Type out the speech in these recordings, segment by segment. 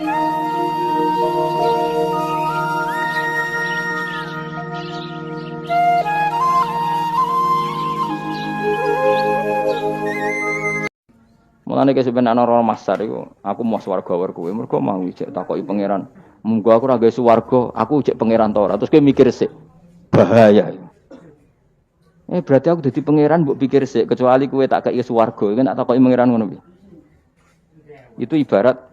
Mulane ke sampeyan ana ora masar iku, aku mau swarga war kowe. Mergo mau ijek takoki pangeran. Munggo aku ora gawe swarga, aku ijek pangeran ta ora. Terus kowe mikir sik. Bahaya. Berarti aku dadi pangeran mbok pikir sik, kecuali kowe tak kei swarga, kan tak takoki pangeran ngono piye. Itu ibarat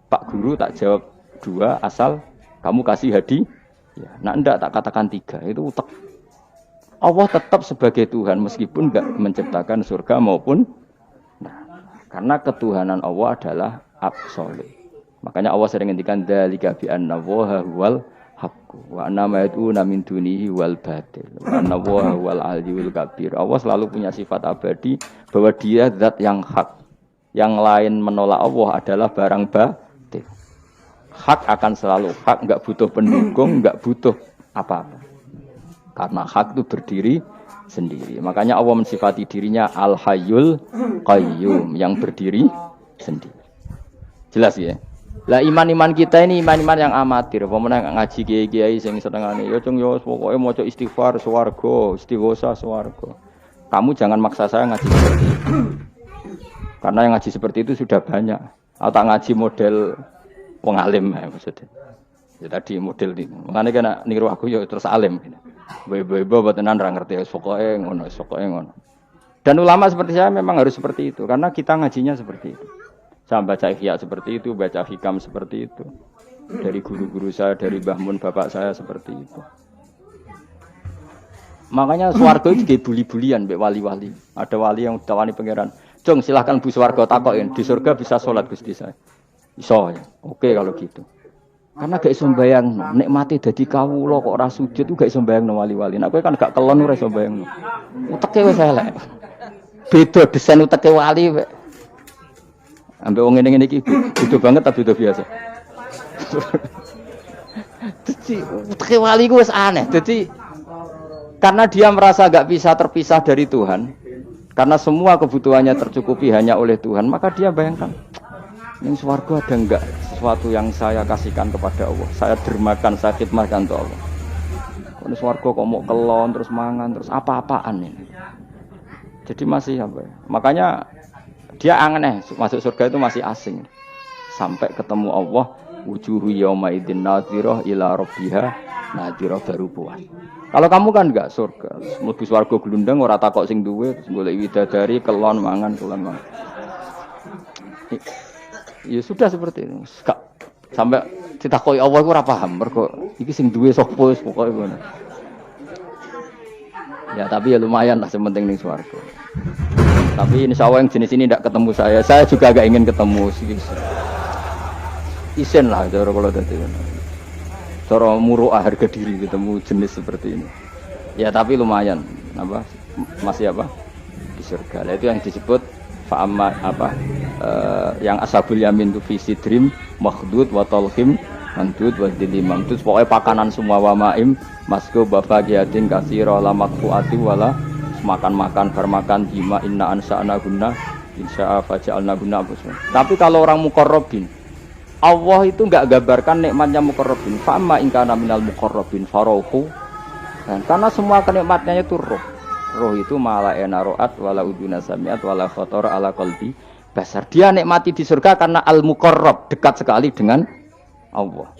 Pak Guru tak jawab 2 asal kamu kasih hadiah. Ya, nah ndak tak katakan 3. Itu utek. Allah tetap sebagai Tuhan meskipun enggak menciptakan surga maupun karena ketuhanan Allah adalah absolut. Makanya Allah sering ngendikan dzalika bi anna Allaha huwal haqq wa anna ma yad'una min dunihi wal batil. Wa anna Allaha huwal aliyyul kabir. Allah selalu punya sifat abadi bahwa Dia zat yang hak. Yang lain menolak Allah adalah barang batil. Hak akan selalu hak, enggak butuh pendukung, enggak butuh apa-apa. Karena hak itu berdiri sendiri. Makanya Allah mensifati dirinya Al-Hayyul Qayyum yang berdiri sendiri. Jelas ya? Lah iman-iman kita ini iman-iman yang amatir. Pemenang ngaji kiai-kiai sing setengahane ya cung yo pokoke maca istighfar swarga, istighosa swarga. Kamu jangan maksa saya ngaji seperti itu. Karena yang ngaji seperti itu sudah banyak. Atau ngaji model wong alim ya maksudnya. Ya tadi model ini. Makanya kena niru aku ya terus alim. Ibu-ibu tenan ra ngerti pokoke ngono, pokoke ngono. Dan ulama seperti saya memang harus seperti itu karena kita ngajinya seperti itu. Saya baca ihya seperti itu, baca hikam seperti itu. Dari guru-guru saya, dari Mbah Mun bapak saya seperti itu. Makanya swarga itu kayak buli-bulian mbek wali-wali. Ada wali yang tawani pangeran, "Jong, silahkan bu swarga takokin, di surga bisa sholat Gusti saya." Iso ya. Oke kalau gitu. Karena gak iso mbayangno, nek mati dadi kawula kok ora sujud gak iso mbayangno wali-wali. Nek kowe kan gak kelon ora iso mbayangno. Uteke wis elek. Beda desain uteke wali wek. Ambek wong ngene-ngene iki beda banget tapi beda biasa. Dadi uteke wali ku wis aneh. Dadi karena dia merasa gak bisa terpisah dari Tuhan. Karena semua kebutuhannya tercukupi hanya oleh Tuhan, maka dia bayangkan yang swarga ada enggak sesuatu yang saya kasihkan kepada Allah, saya dermakan, saya khidmatkan untuk Allah. Kalau swarga kok mau kelon terus mangan terus apa-apaan ini. Jadi masih apa ya? Makanya dia aneh masuk surga itu masih asing. Sampai ketemu Allah, wujuhu yauma idzin nadhirah ila rabbiha nadhirah baru puas. Kalau kamu kan enggak surga, mlebu swarga glundang ora takok sing duwe, golek widadari kelon mangan kelon mangan. Ya sudah seperti itu. Sampai ditakoki Allah iku ora paham, mergo iki sing duwe sapa wis pokoke ngono. Ya tapi ya lumayan lah sementing ning swarga. Tapi insyaallah yang jenis ini tidak ketemu saya. Saya juga agak ingin ketemu sih. Isen lah cara kula dadi ngono. Cara muru'ah harga diri ketemu jenis seperti ini. Ya tapi lumayan apa? Masih apa? Di surga. Nah, itu yang disebut fa'amma apa yang ashabul yamin tu fi sidrim makhdud wa talhim mandud wa dilimam itu pokoknya pakanan semua wa ma'im masku bafagiatin katsira la maqtuati wala makan-makan bermakan jima inna ansa'na gunna insya'a faja'alna gunna. Tapi kalau orang muqarrabin Allah itu enggak gambarkan nikmatnya muqarrabin fa'amma in kana minal muqarrabin farohu. Karena semua kenikmatnya itu roh. Roh itu mala enaroat wala uduna samiat wala khotor ala qalbi basar. Dia nikmati di surga karena al-muqarrab, dekat sekali dengan Allah.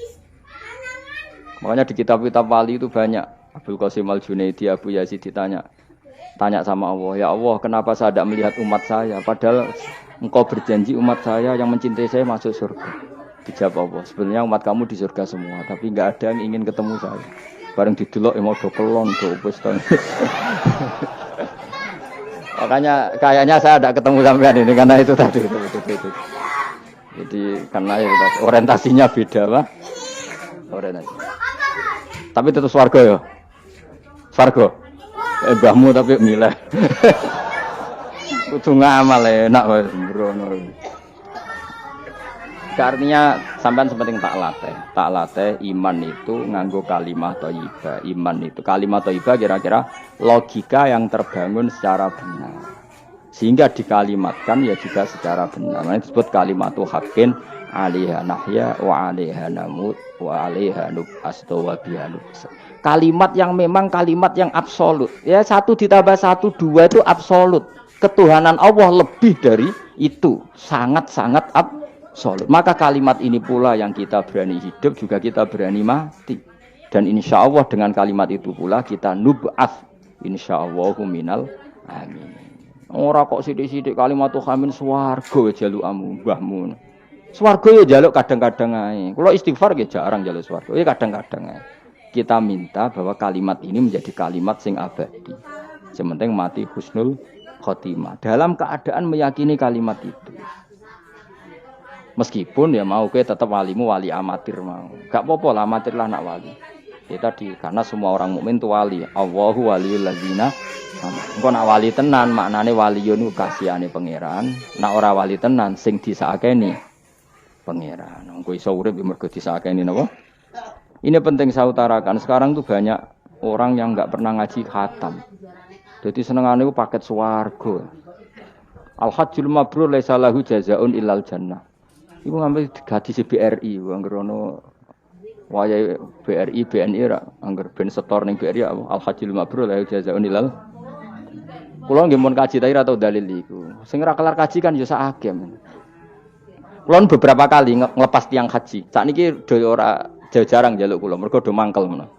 Makanya di kitab-kitab wali itu banyak. Abdul Qasim Al-Junaidi, Abu Yazid tanya sama Allah, "Ya Allah, kenapa saya tidak melihat umat saya? Padahal Engkau berjanji umat saya yang mencintai saya masuk surga." Dijawab Allah, "Sebenarnya umat kamu di surga semua, tapi enggak ada yang ingin ketemu saya." Bareng didelok mau do kelon do wis to. Makanya kayaknya saya tidak ketemu sampean ini karena itu tadi itu. Jadi karena ya, orientasinya beda, Pak. Orientasi. Tapi tetap swarga ya. Swarga. Mbahmu tapi milih. Kudu ngamal enak wae sembrono. Artinya sampean sepenting tak latih iman itu nganggo kalimah thayyibah. Iman itu kalimah thayyibah kira-kira logika yang terbangun secara benar. Sehingga dikalimatkan ya juga secara benar. Nah, disebut kalimatu haqqin 'alaiha nahya wa 'alaiha namut wa 'alaiha nub'as wa biha nub'as. Kalimat yang memang kalimat yang absolut. Ya 1 ditambah 1 2 itu absolut. Ketuhanan Allah lebih dari itu, sangat-sangat absolut. Maka kalimat ini pula yang kita berani hidup juga kita berani mati. Dan insya Allah dengan kalimat itu pula kita nub'ats insyaallahu minal amin. Ora kok sithik-sithik kalimat hamin swarga jalukamu mbahmu. Swarga ya jaluk kadang-kadang ae. Kula istighfar nggih jarang jaluk swarga. Ya kadang-kadang ae. Kita minta bahwa kalimat ini menjadi kalimat sing abadi. Sementing mati husnul khotimah. Dalam keadaan meyakini kalimat itu. Meskipun ya mau ke tetap walimu wali amatir mau. Gak apa-apa lah amatir lah nak wali. Ya tadi karena semua orang mukmin itu wali. Allahu waliyul ladzina. Engko nak wali tenan maknane waliyun ku kasihane pangeran. Nak ora wali tenan sing disakeni pangeran. Engko iso urip mergo disakeni napa? Ini penting saya utarakan. Sekarang tuh banyak orang yang enggak pernah ngaji khatam. Jadi senengane ku paket swarga. Al-hajjul mabrur laisa lahu jazaa'un illal jannah. Iku ngambil gaji BRI anggerono wayahe BRI BNI ra angger ben setor ning BRI Al-hajjul mabrur lahu jazaa'un illal. Kula nggih mun kaji ta ora tau dalil iku. Sing ora kelar kaji kan ya sak agem. Kula beberapa kali ngelepas tiang haji. Sakniki do ora jarang njaluk kula mergo do mangkel ngono.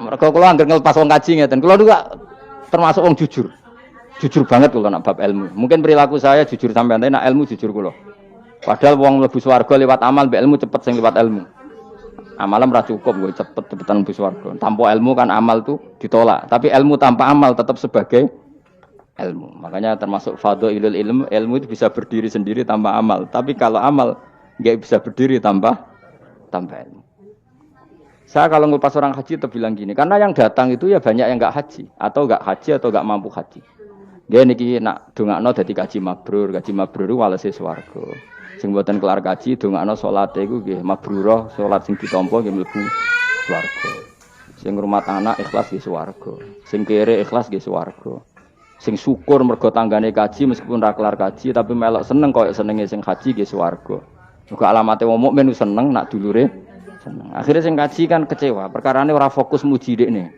Mergo kula anggere ngelepas wong kaji ngeten. Kula juga termasuk wong jujur. Jujur banget kula nak bab ilmu. Mungkin perilaku saya jujur sampean tapi nak ilmu jujur kula. Padahal wong mlebu swarga lewat amal mbek ilmu cepet sing lewat ilmu. Amalan ora cukup gue cepet-cepetan mlebu swarga. Tanpa ilmu kan amal tuh ditolak, tapi ilmu tanpa amal tetap sebagai ilmu. Makanya termasuk fadhailul ilmu itu bisa berdiri sendiri tanpa amal, tapi kalau amal enggak bisa berdiri tanpa ilmu. Saya kalau ngelepas orang haji tetap bilang gini, karena yang datang itu ya banyak yang enggak haji atau enggak mampu haji. Dia niki nak dongakno dadi kaji mabrur walese swarga. Sing mboten kelar kaji dongakno salate iku nggih mabrurah, salat sing ditampa nggih mlebu swarga. Sing ngrumat anak ikhlas nggih swarga. Sing kere ikhlas nggih swarga. Sing syukur mergo tanggane kaji meskipun ora kelar kaji tapi melok seneng koyo senenge sing haji nggih swarga. Juga alamate wong mukmin seneng nak dulure seneng. Akhire sing kaji kan kecewa, perkarane ora fokus muji dekne.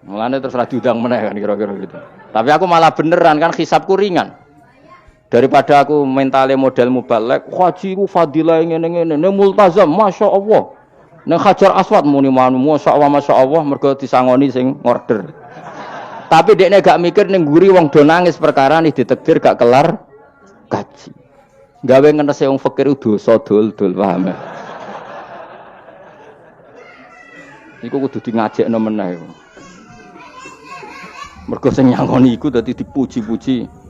Mulane terus ra diundang meneh kan kira-kira gitu. Tapi aku malah beneran kan hisabku ringan. Daripada aku mentale model mubalek, haji ku fadilah ngene-ngene, ning multazam masyaallah. Ning Hajar Aswad muni masyaallah mergo disangoni sing ngorder. Tapi dekne gak mikir ning nguri wong do nangis perkara ni ditakdir gak kelar kaji. Gawe ngenese wong fakir dosa dol-dol paham. Iku kudu di ngajekno meneh. Mergo sing nyangoni iku dadi dipuji-puji.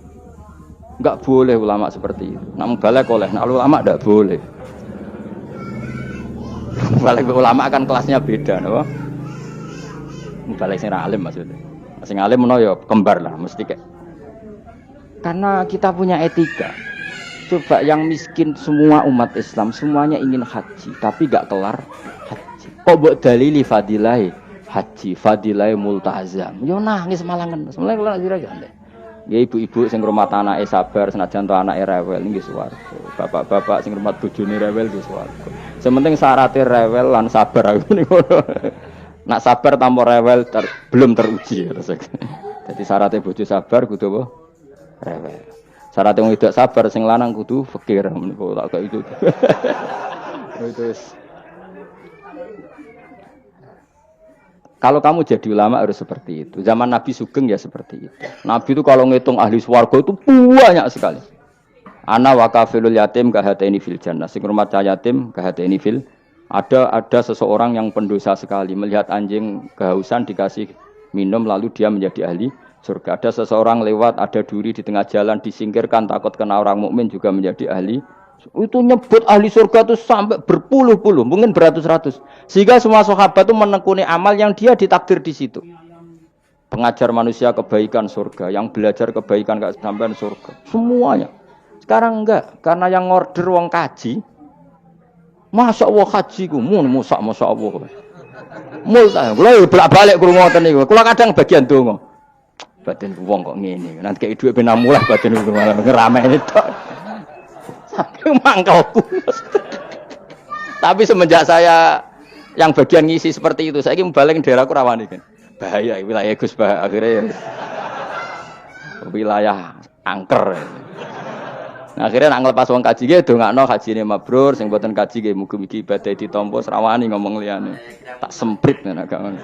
Enggak boleh ulama seperti itu. Nak balik oleh, nak ulama enggak boleh. Balik ulama kan kelasnya beda, napa? Balik sing alim maksudnya. Sing alim menawa ya kembar lah mesti kayak. Karena kita punya etika. Coba yang miskin semua umat Islam semuanya ingin haji, tapi enggak kelar haji. Kok mbok dalili fadilah haji, fadilah multazam. Yo nangis malah ngenes. Mulai kula jira-jira. Ya ibu-ibu sing ngrumat anake sabar senajan to anake rewel nggih swarga. Bapak-bapak sing ngrumat bojone rewel nggih swarga. Sementing syaratnya rewel lan sabar aku niku. Nak sabar tanpa rewel belum teruji terus. Jadi syaratnya bojo sabar kudu apa? Rewel. Syaratnya wong wedok sabar sing lanang kudu fakir meniku tak kok itu. Itu Kalau kamu jadi ulama harus seperti itu. Zaman Nabi Sugeng ya seperti itu. Nabi itu kalau ngitung ahli swarga itu banyak sekali. Ana wa kafilul yatim kahataini fil jannah. Sing rumah yatim kahataini fil. Ada seseorang yang pendosa sekali melihat anjing kehausan dikasih minum lalu dia menjadi ahli surga. Ada seseorang lewat ada duri di tengah jalan disingkirkan takut kena orang mukmin juga menjadi ahli. Itu nyebut ahli surga itu sampai berpuluh-puluh, mungkin beratus-ratus. Sehingga semua sahabat itu menekuni amal yang dia ditakdir di situ. Pengajar manusia kebaikan surga, yang belajar kebaikan gak sampai surga. Semuanya. Sekarang enggak, karena yang order wong kaji. Masya Allah haji ku, masya Allah. Mulai bolak-balik ke rumah tadi. Kalau kadang bagian dongo. batin wong kok ngene. Nanti kayak dhuwit ben mulai batin malah ngerameni tok. Saking mangkelku. Tapi semenjak saya yang bagian ngisi seperti itu, saya ingin balik daerahku rawani kan. Bahaya wilayah Gus Bah akhirnya wilayah angker. Nah, akhirnya nak ngelepas wong kaji ge dongakno kajine mabrur sing mboten kaji ge mugi-mugi ibadah ditampa srawani ngomong liyane. Tak semprit nek gak ngono.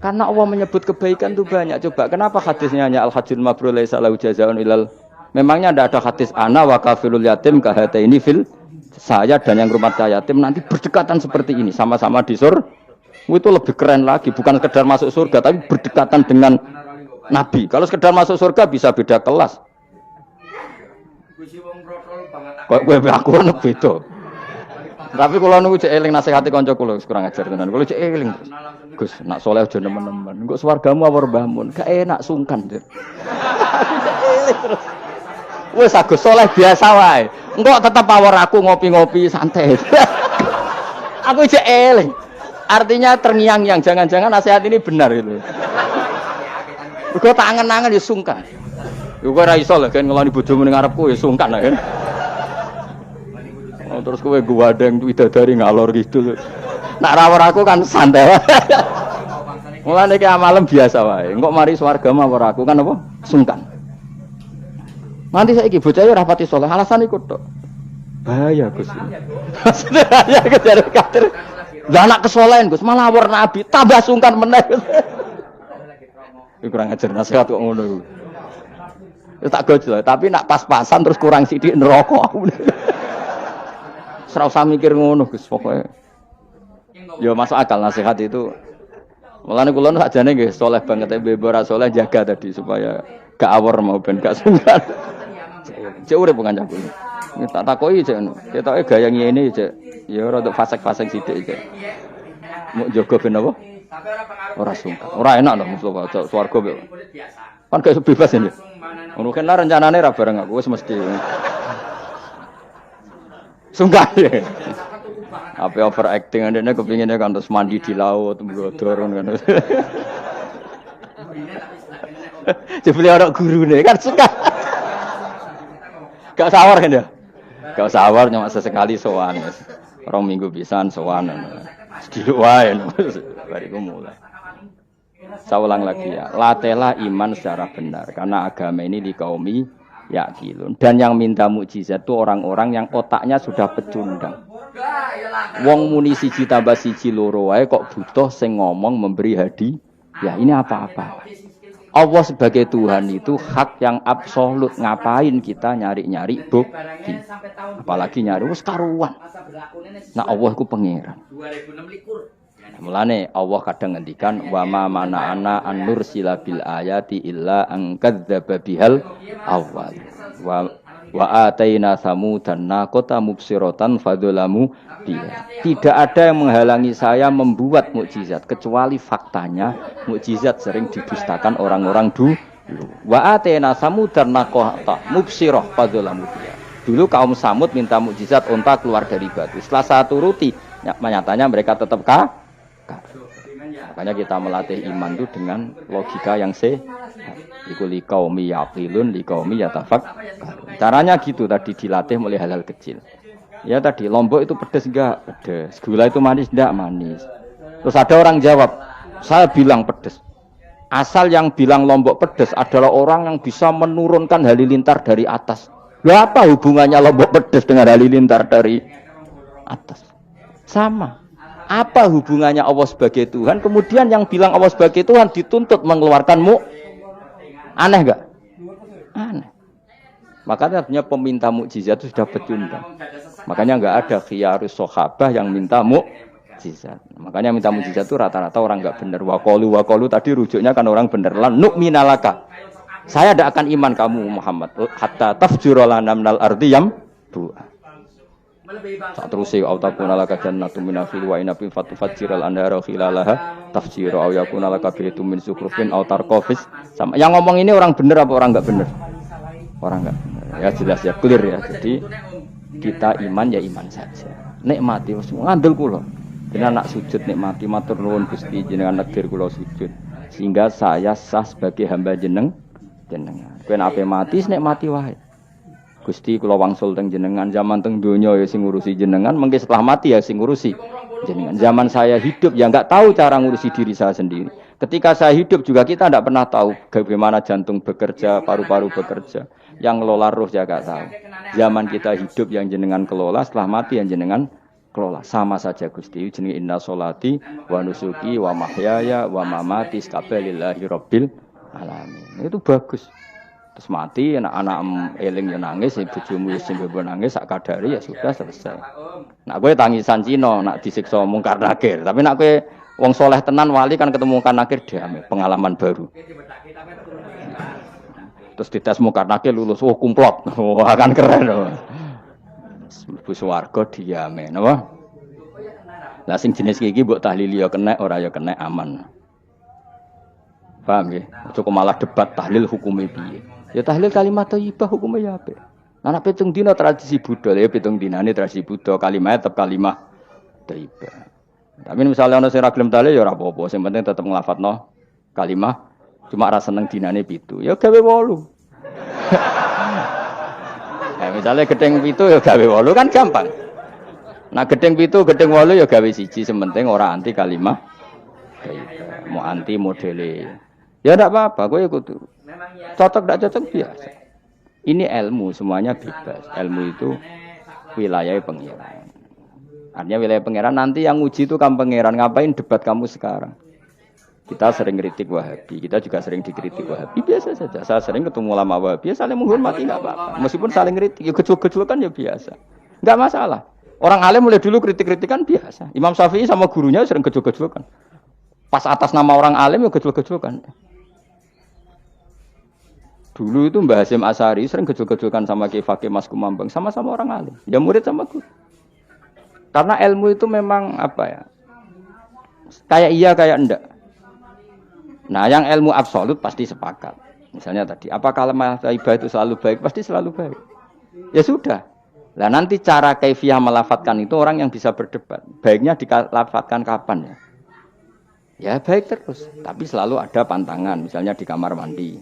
Karena Allah menyebut kebaikan itu banyak. Coba kenapa hadisnya hanya al-hajjul mabrur laisa lahu jazaa'un ilal. Memangnya ada hadis ana wa kafilul yatim kahataini fil, saya dan yang rumah yatim nanti berdekatan seperti ini sama-sama di surga. Itu lebih keren lagi, bukan sekedar masuk surga tapi berdekatan dengan Nabi. Kalau sekedar masuk surga bisa beda kelas. Kok kowe aku ono beda. Tapi kula niku cek eling nasihati kanca kula kurang ajar tenan. Kula cek eling. Gus, nak saleh aja nemen-nemen. Engko swargamu apa mbahmu? Gak enak sungkan. Wis Agus saleh biasa wae. Engko tetep power aku ngopi-ngopi santai. Aku cek eling. Artinya terngiang-ngiang, jangan-jangan nasihat ini benar itu. Gue tak angen-angen ya sungkan. Gue ora iso lah kan ngeloni bojomu ning ngarepku ya sungkan lah kan. Oh, terus kowe gwadeng widadari ngalor gitu. Nak rawor aku kan santai wae. Mulane iki amalem biasa wae. Engko mari swarga mawar aku kan apa? Sungkan. Nanti saiki bocah ora pati saleh, alasan iku tok. Bahaya Gus. Ya kejar kader. Lah anak kesolehan Gus, malah war nabi, tambah sungkan meneh. Kurang ajar nasihat kok ngono. Ya tak gojol, tapi nak pas-pasan terus kurang sithik neraka aku. Ora usah mikir ngono Gus, pokoke. Ya masuk akal nasihat itu. Mulane kula sakjane nggih saleh banget mbek ora saleh jaga tadi supaya gak awor mau ben gak sungkan. Cek urip kancaku. Tak takoki cek ngono. Ketoke gaya ngene cek. Ya ora untuk fasek-fasek sithik cek. Mau jaga ben apa? Ora sungkan. Ora enak lho Mustafa swarga kok. Kan gak bebas ini. Ngono kan rencanane ra bareng aku wis mesti. Sungkan. Apa overacting ndekne kepingine kan terus mandi di laut mbrodor kan. Jebule ora gurune kan suka. Gak sawar kan ya? Gak sawar cuma sesekali sowan. 2 minggu pisan sowan. Sediluk wae bariku mulai. Saya ulang lagi ya, latihlah iman secara benar karena agama ini di kaumi yakilun. Dan yang minta mukjizat itu orang-orang yang otaknya sudah pecundang. Wong muni siji tambah siji loro wae kok butuh sing ngomong memberi hadiah. Ya ini apa-apa. Allah sebagai Tuhan itu hak yang absolut. Ngapain kita nyari-nyari bukti? Apalagi nyari wis karuan. Nah Allah iku pangeran. Mulane Allah kadang ngendikan wa ma mana'ana an nursila bil ayati illa an kadzdzaba bihal awwal. Wa ataina samudan naqata mubsiratan fadzalamu biha. Tidak ada yang menghalangi saya membuat mukjizat kecuali faktanya mukjizat sering didustakan orang-orang dulu. Wa ataina samudan naqata mubsirah fadzalamu biha. Dulu kaum Samud minta mukjizat unta keluar dari batu. Setelah saya turuti, nyatanya mereka tetap kafir. Makanya kita melatih iman itu dengan logika yang sehat. Iku liqaumi yaqilun liqaumi yatafak. Caranya gitu tadi dilatih mulai hal-hal kecil. Ya tadi lombok itu pedes enggak? Pedes. Gula itu manis enggak? Manis. Terus ada orang jawab, saya bilang pedes. Asal yang bilang lombok pedes adalah orang yang bisa menurunkan halilintar dari atas. Loh apa hubungannya lombok pedes dengan halilintar dari atas? Sama. Apa hubungannya Allah sebagai Tuhan? Kemudian yang bilang Allah sebagai Tuhan dituntut mengeluarkanmu. Aneh enggak? Aneh. Makanya artinya peminta mukjizat itu sudah pecundang. Makanya enggak ada khiyarus sahabah yang minta mukjizat. Makanya minta mukjizat itu rata-rata orang enggak benar. Waqalu tadi rujuknya kan orang benar. Lan nu'minalaka. Saya tidak akan iman kamu Muhammad hatta tafjura lana minal ardi yambu'a. Saat terus autakuna laka jannatun min nakhil wa inabin fatufajjiral anhara khilalaha tafjira aw yakuna laka baytun min zukrufin aw tarqafis. Sama yang ngomong ini orang benar apa orang enggak benar? Orang enggak benar. Ya jelas ya clear ya. Jadi kita iman ya iman saja. Nikmati wis ngandel kula. Jenengan nak sujud nikmati matur nuwun Gusti jenengan negir kula sujud sehingga saya sah sebagai hamba jenengan. Kowe nek ape mati nikmati wae. Gusti kula wangsul teng jenengan zaman teng donya ya sing ngurusi jenengan, mengke setelah mati ya sing ngurusi jenengan. Zaman saya hidup ya enggak tahu cara ngurusi diri saya sendiri. Ketika saya hidup juga kita tidak pernah tahu bagaimana jantung bekerja, paru-paru bekerja. Yang ngelola roh ya enggak tahu. Zaman kita hidup yang jenengan kelola, setelah mati yang jenengan kelola. Sama saja Gusti, jenenge inna sholati wa nusuki wa mahyaya wa mamati lillahi rabbil alamin. Itu bagus. Terus mati anak-anak eling yo nangis, bojomu sing mbok nangis sak kadare ya sudah selesai. Nak kowe tangisan Cina, nak disiksa mungkar nakir. Tapi nak kowe wong soleh tenan wali kan ketemu mungkar nakir damai, pengalaman baru. Terus dites mungkar nakir lulus, oh kumplot. Wah kan keren loh. Mlebu swarga diame, napa? Lah sing jenis iki mbok tahlili ya kena, ora ya kena aman. Paham nggih? Cukup malah debat tahlil hukume piye. Ya tahlil kalimat thayyibah hukume ya apik. Anak pitung dina tradisi Buddha, ya pitung dinane tradisi Buddha, kalimat tetep kalimah thayyibah. Tapi misalnya ana sing ra gelem tahlil ya ora apa-apa, sing penting tetep nglafatno kalimah. Cuma ra seneng dinane 7. Ya gawe 8. Misalnya gedeng 7 ya gawe 8 kan gampang. Nah gedeng 7, gedeng 8 ya gawe 1, sementing ora anti kalimah thayyibah. Mau anti modele. Ya enggak apa-apa, kowe kudu. Cocok enggak cocok biasa. Ini ilmu semuanya bebas. Ilmu itu wilayah pangeran. Artinya wilayah pangeran nanti yang uji itu kamu pangeran. Ngapain debat kamu sekarang? Kita sering kritik Wahabi, kita juga sering dikritik Wahabi. Biasa saja. Saya sering ketemu ulama Wahabi, saling menghormati enggak apa-apa. Meskipun saling kritik, ya gejol-gejolkan ya biasa. Enggak masalah. Orang alim mulai dulu kritik-kritikan biasa. Imam Syafi'i sama gurunya sering gejol-gejolkan. Pas atas nama orang alim ya gejol-gejolkan. Dulu itu Mbah Hasyim Asy'ari sering gejol-gejolkan sama Ki Fakih Mas Kumambang, sama-sama orang alim. Ya murid sama guru. Karena ilmu itu memang apa ya? Kayak iya kayak enggak. Nah, yang ilmu absolut pasti sepakat. Misalnya tadi, apa kalimat thayyibah itu selalu baik? Pasti selalu baik. Ya sudah. Nah, nanti cara kaifiyah melafatkan itu orang yang bisa berdebat. Baiknya dilafatkan kapan ya? Ya baik terus, tapi selalu ada pantangan. Misalnya di kamar mandi,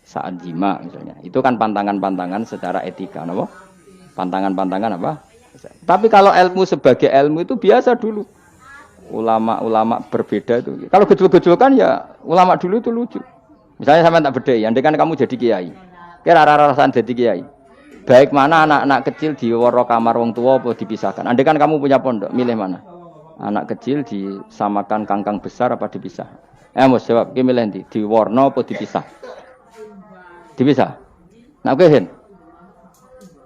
saat jima misalnya. Itu kan pantangan-pantangan secara etika, no? Pantangan-pantangan apa? Tapi kalau ilmu sebagai ilmu itu biasa dulu. Ulama-ulama berbeda itu. Kalau gejol-gejolkan ya ulama dulu itu lucu. Misalnya sampai tak bedai, andai kan kamu jadi kiai. Kira rara-rasan jadi kiai. Baik mana anak-anak kecil di waro kamar wong tua apa dipisahkan. Andai kan kamu punya pondok, milih mana? Anak kecil disamakan kangkang besar apa dipisah? Mus jawab, ki milih ndi? Di warna apa dipisah? Dipisah. Nah, kowe hen.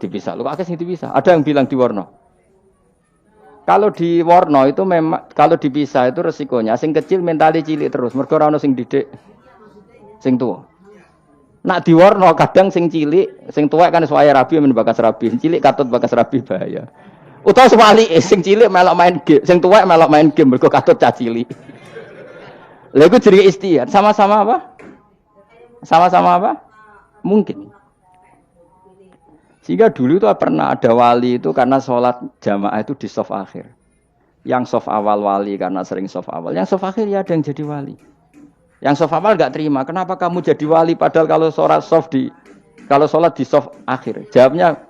Dipisah. Lu akeh sing dipisah. Ada yang bilang di warna. Kalau di warna itu memang kalau dipisah itu resikonya sing kecil mentali cilik terus. Mergo ora ono sing didik sing tuwa. Nak di warna kadang sing cilik, sing tuwek kan suwaya rabi men bakas rabi. Cilik katut bakas rabi bahaya. Utawa sebalike sing cilik melok main game, sing tuwek melok main game mergo katut cah cilik. Lha iku jenenge istihad. Sama-sama apa? Sama-sama apa? Mungkin. Sehingga dulu itu pernah ada wali itu karena sholat jamaah itu di shaf akhir. Yang shaf awal wali karena sering shaf awal. Yang shaf akhir ya ada yang jadi wali. Yang shaf awal enggak terima. Kenapa kamu jadi wali padahal kalau sholat di shaf akhir? Jawabnya,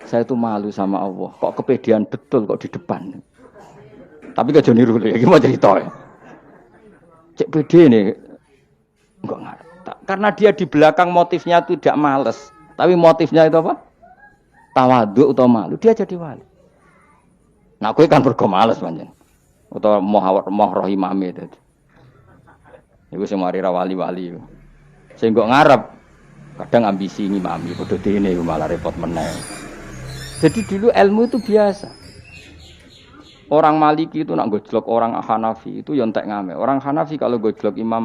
saya itu malu sama Allah. Kok kepedean betul kok di depan. Tapi gak jadi niru ya. Gimana cerita ya? Cek pede nih. Enggak ngarep. Karena dia di belakang motifnya itu tidak males. Tapi motifnya itu apa? Tawadhu atau malu, dia jadi wali. Nah, kowe kan mergo males pancen. Utawa moh rohimame dadi. Iku sing mari ra wali-wali. Sing kok ngarep kadang ambisi ngimami padha dene malah repot meneh. Jadi dulu ilmu itu biasa. Orang Maliki itu nak gojlok orang Hanafi itu yo entek ngame. Orang Hanafi kalau gojlok Imam